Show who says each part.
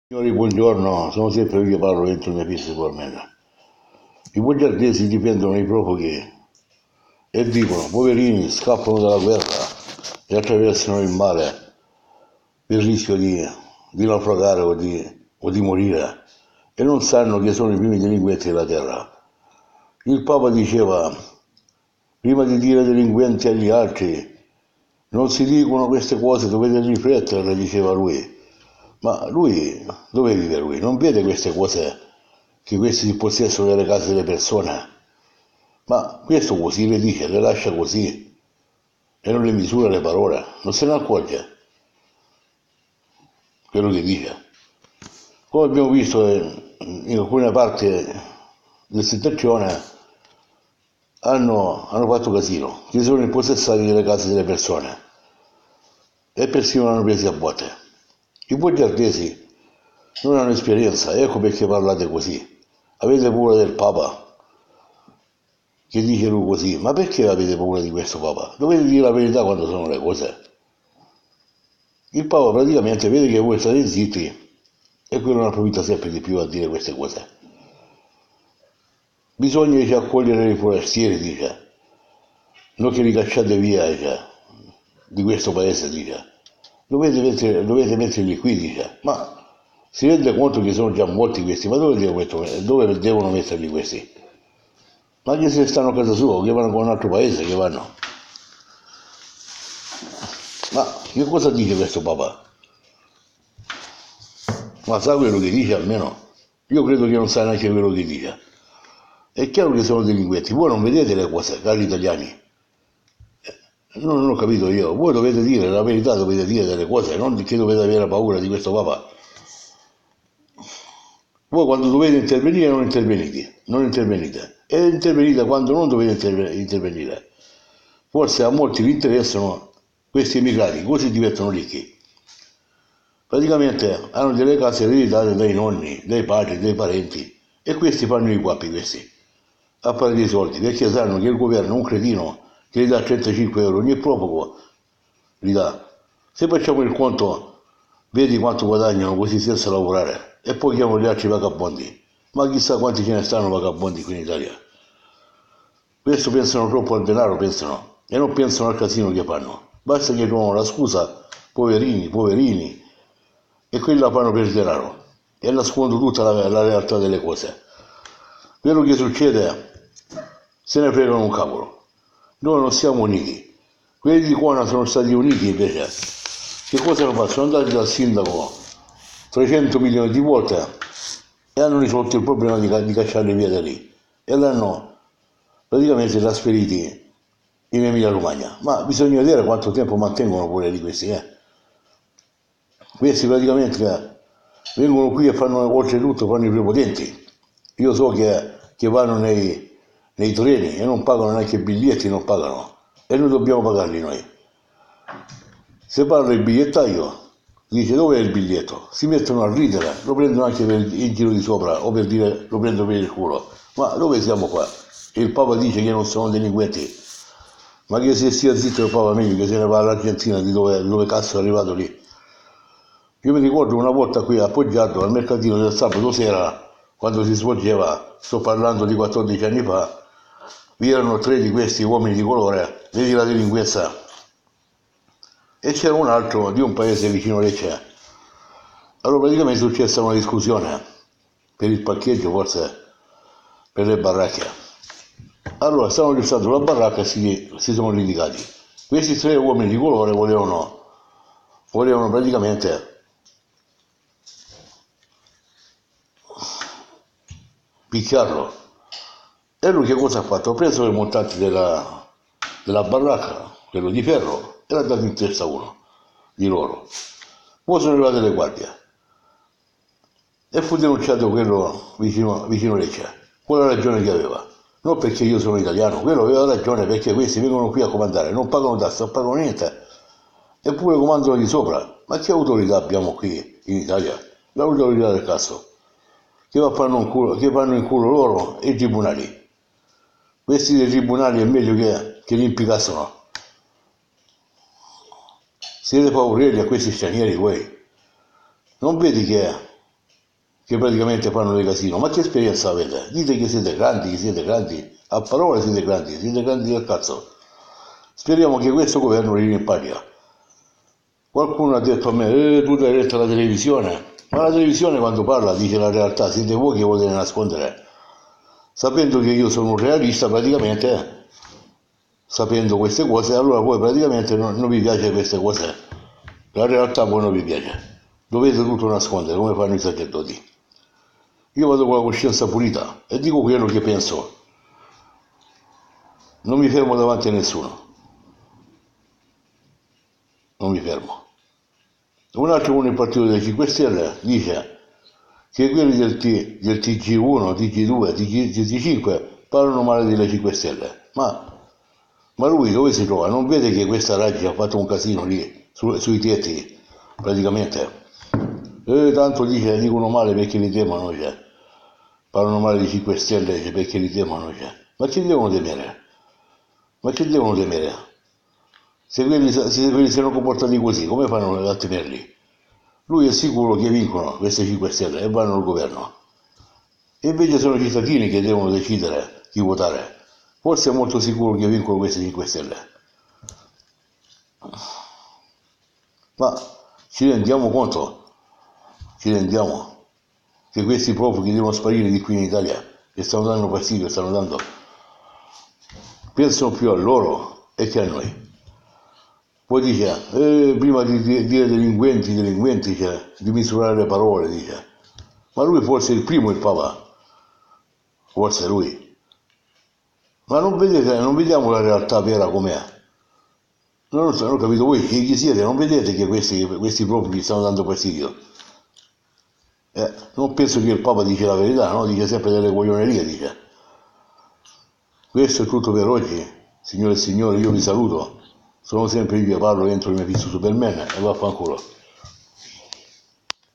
Speaker 1: Signori, buongiorno, sono sempre io che parlo dentro le mie piste ugualmente. I bugiardesi difendono i profughi e dicono, poverini, scappano dalla guerra e attraversano il mare per il rischio di naufragare o di morire e non sanno che sono i primi delinquenti della terra. Il Papa diceva, prima di dire delinquenti agli altri, non si dicono queste cose, dovete riflettere, diceva lui. Ma lui, dove vive lui? Non vede queste cose, che questi si possessano delle case delle persone? Ma questo così le dice, le lascia così e non le misura le parole, non se ne accorge quello che dice. Come abbiamo visto in alcune parti del situazione hanno fatto casino, si sono impossessati delle case delle persone e persino l'hanno presi a botte. I bugiardesi non hanno esperienza, ecco perché parlate così. Avete paura del Papa, che dice lui così, ma perché avete paura di questo Papa? Dovete dire la verità quando sono le cose. Il Papa praticamente vede che voi state zitti e quello ne approfitta sempre di più a dire queste cose. Bisogna dice, accogliere i forestieri, dice, non che li cacciate via, dice, di questo paese, dice. Dovete metterli qui, dice, ma si rende conto che sono già molti questi, ma dove devono metterli questi? Ma che se stanno a casa sua, che vanno con un altro paese, che vanno? Ma che cosa dice questo Papa? Ma sa quello che dice almeno? Io credo che non sa neanche quello che dice. È chiaro che sono delinquenti, voi non vedete le cose, cari italiani. Non ho capito io, voi dovete dire la verità, dovete dire delle cose, non che dovete avere paura di questo Papa. Voi quando dovete intervenire non intervenite. E intervenite quando non dovete intervenire. Forse a molti vi interessano questi immigrati, così diventano ricchi. Praticamente hanno delle case ereditate dai nonni, dai padri, dai parenti e questi fanno i guappi questi, a fare dei soldi, perché sanno che il governo è un cretino che gli dà 35 euro ogni profugo, li dà. Se facciamo il conto, vedi quanto guadagnano così senza lavorare e poi chiamano gli altri vagabondi. Ma chissà quanti ce ne stanno vagabondi qui in Italia. Questo pensano troppo al denaro, pensano, e non pensano al casino che fanno. Basta che trovano la scusa, poverini, poverini, e quelli la fanno per il denaro e nascondono tutta la realtà delle cose. Quello che succede se ne fregano un cavolo. Noi non siamo uniti. Quelli di Cuona sono stati uniti invece. Che cosa hanno fatto? Sono andati dal sindaco 300 milioni di volte e hanno risolto il problema di cacciarli via da lì e l'hanno praticamente trasferiti in Emilia Romagna. Ma bisogna vedere quanto tempo mantengono pure di questi, Questi praticamente vengono qui e fanno, oltretutto fanno i prepotenti. Io so che vanno nei treni e non pagano neanche i biglietti, non pagano. E noi dobbiamo pagarli noi. Se parla il bigliettaio, dice dove è il biglietto? Si mettono a ridere, lo prendono anche per il giro di sopra o per dire lo prendo per il culo. Ma dove siamo qua? E il Papa dice che non sono delinquenti. Ma che se stia zitto il Papa meglio che se ne va all'Argentina di dove cazzo è arrivato lì. Io mi ricordo una volta qui appoggiato al mercatino del sabato sera, quando si svolgeva, sto parlando di 14 anni fa, vi erano 3 di questi uomini di colore, vedi la delinquenza, e c'era un altro di un paese vicino Lecce. Allora praticamente è successa una discussione per il parcheggio, forse per le baracche. Allora stavano aggiustando la baracca e si sono litigati. Questi 3 uomini di colore volevano praticamente picchiarlo. E lui che cosa ha fatto? Ha preso il montante della baracca, quello di ferro, e l'ha dato in testa a uno di loro. Poi sono arrivate le guardie e fu denunciato quello vicino Lecce, con la ragione che aveva. Non perché io sono italiano, quello aveva ragione perché questi vengono qui a comandare, non pagano tasse, non pagano niente, eppure comandano di sopra. Ma che autorità abbiamo qui in Italia? L'autorità del cazzo, che fanno in culo loro e i tribunali. Questi dei tribunali è meglio che li impiccassero. Siete favorevoli a questi stranieri voi? Non vedi che che praticamente fanno le casino. Ma che esperienza avete? Dite che siete grandi, a parole siete grandi del cazzo. Speriamo che questo governo arrivi in patria. Qualcuno ha detto a me, tu hai letto la televisione? Ma la televisione quando parla dice la realtà, siete voi che volete nascondere. Sapendo che io sono un realista praticamente, sapendo queste cose, allora voi praticamente non vi piace queste cose. La realtà a voi non vi piace. Dovete tutto nascondere, come fanno i sacerdoti. Io vado con la coscienza pulita e dico quello che penso. Non mi fermo davanti a nessuno. Non mi fermo. Un altro con il partito dei 5 Stelle dice che quelli del TG1, TG2, TG5 parlano male delle 5 Stelle. Ma lui dove si trova? Non vede che questa Raggi ha fatto un casino lì, sui tetti, praticamente. Tanto dicono male perché li temono, cioè. Parlano male di 5 Stelle perché li temono, cioè. Ma che devono temere? Ma che devono temere? Se quelli si sono comportati così, come fanno a temerli? Lui è sicuro che vincono queste 5 Stelle e vanno al governo. E invece sono i cittadini che devono decidere chi votare. Forse è molto sicuro che vincono queste 5 Stelle. Ma ci rendiamo conto? Ci rendiamo che questi profughi devono sparire di qui in Italia, che stanno dando fastidio, pensano più a loro e che a noi. Poi dice, prima di dire delinquenti, cioè, di misurare le parole, dice. Ma lui forse è il primo, il Papa, forse è lui. Ma non vediamo la realtà vera com'è. Non ho capito voi chi siete, non vedete che questi profughi stanno dando fastidio. Non penso che il Papa dice la verità, no? Dice sempre delle coglionerie, dice. Questo è tutto per oggi, signore e signori, io vi saluto. Sono sempre io che parlo, entro il mio fisso Superman e vaffanculo.